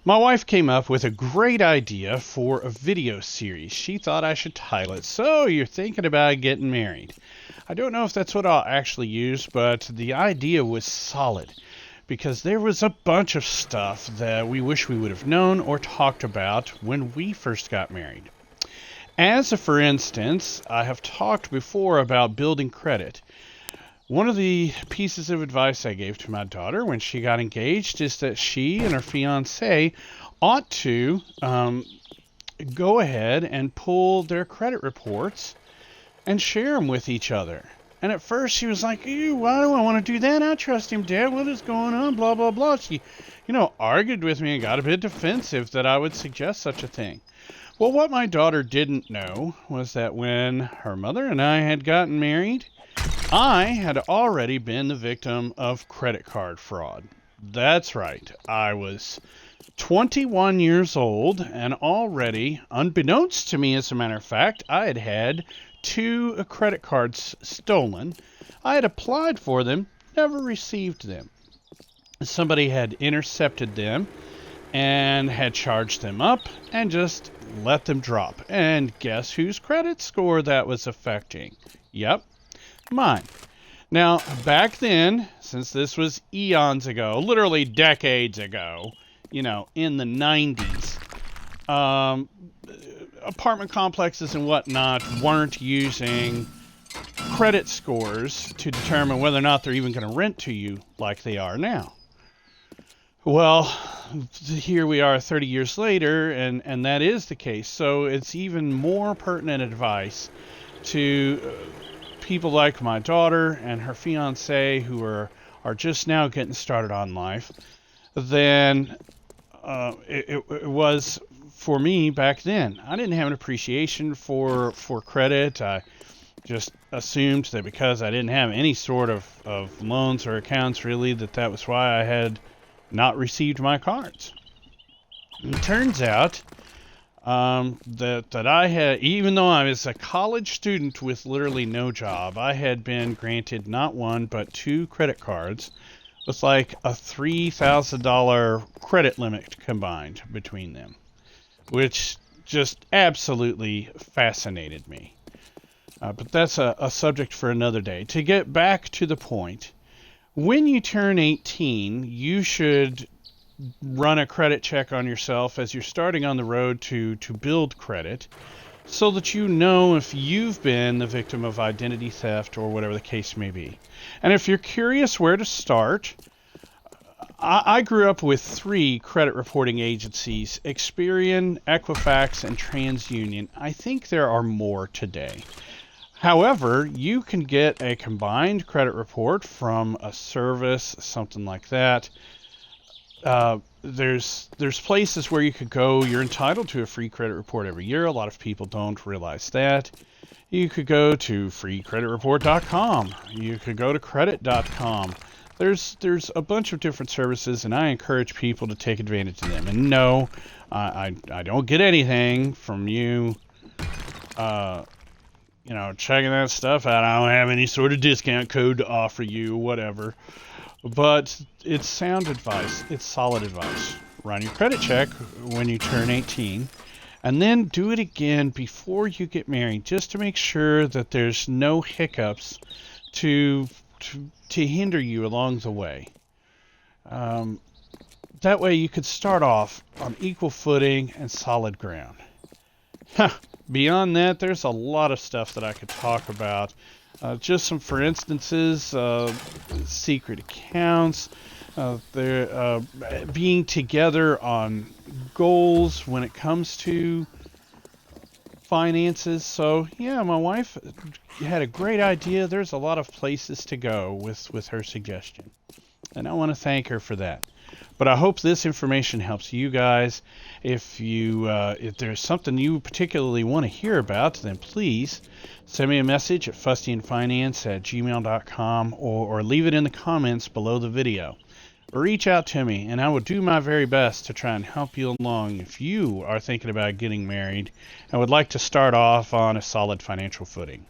My wife came up with a great idea for a video series. She thought I should title it, "So You're Thinking About Getting Married." I don't know if that's what I'll actually use, but the idea was solid because there was a bunch of stuff that we wish we would have known or talked about when we first got married. As a for instance, I have talked before about building credit. One of the pieces of advice I gave to my daughter when she got engaged is that she and her fiance ought to go ahead and pull their credit reports and share them with each other. And at first she was like, "Ew, why do I want to do that? I trust him, Dad. What is going on? Blah, blah, blah." She, argued with me and got a bit defensive that I would suggest such a thing. Well, what my daughter didn't know was that when her mother and I had gotten married, I had already been the victim of credit card fraud. That's right. I was 21 years old, and already, unbeknownst to me as a matter of fact, I had had 2 credit cards stolen. I had applied for them, never received them. Somebody had intercepted them and had charged them up and just let them drop. And guess whose credit score that was affecting? Yep, mine. Now, back then, since this was eons ago, literally decades ago, in the 90s, apartment complexes and whatnot weren't using credit scores to determine whether or not they're even going to rent to you like they are now. Well, here we are 30 years later, and that is the case. So it's even more pertinent advice to people like my daughter and her fiance who are just now getting started on life than it was for me back then. I didn't have an appreciation for credit. I just assumed that because I didn't have any sort of loans or accounts really, that was why I had not received my cards. It turns out that I had, even though I was a college student with literally no job, I had been granted not 1 but 2 credit cards with like a $3,000 credit limit combined between them, which just absolutely fascinated me. But that's a subject for another day. To get back to the point, when you turn 18, you should run a credit check on yourself as you're starting on the road to build credit so that you know if you've been the victim of identity theft or whatever the case may be. And if you're curious where to start, I grew up with 3 credit reporting agencies: Experian, Equifax, and TransUnion. I think there are more today. However, you can get a combined credit report from a service, something like that. There's places where you could go. You're entitled to a free credit report every year. A lot of people don't realize that. You could go to freecreditreport.com. You could go to credit.com. There's a bunch of different services, and I encourage people to take advantage of them. And no, I don't get anything from you, checking that stuff out. I don't have any sort of discount code to offer you, whatever. But it's sound advice. It's solid advice. Run your credit check when you turn 18, and then do it again before you get married, just to make sure that there's no hiccups to hinder you along the way. That way you could start off on equal footing and solid ground. Beyond that, there's a lot of stuff that I could talk about. Just some for instances, secret accounts, being together on goals when it comes to finances. So yeah, my wife had a great idea. There's a lot of places to go with her suggestion, and I want to thank her for that. But I hope this information helps you guys. If there's something you particularly want to hear about, then please send me a message at fustianfinance@gmail.com or leave it in the comments below the video. Or reach out to me, and I will do my very best to try and help you along if you are thinking about getting married and would like to start off on a solid financial footing.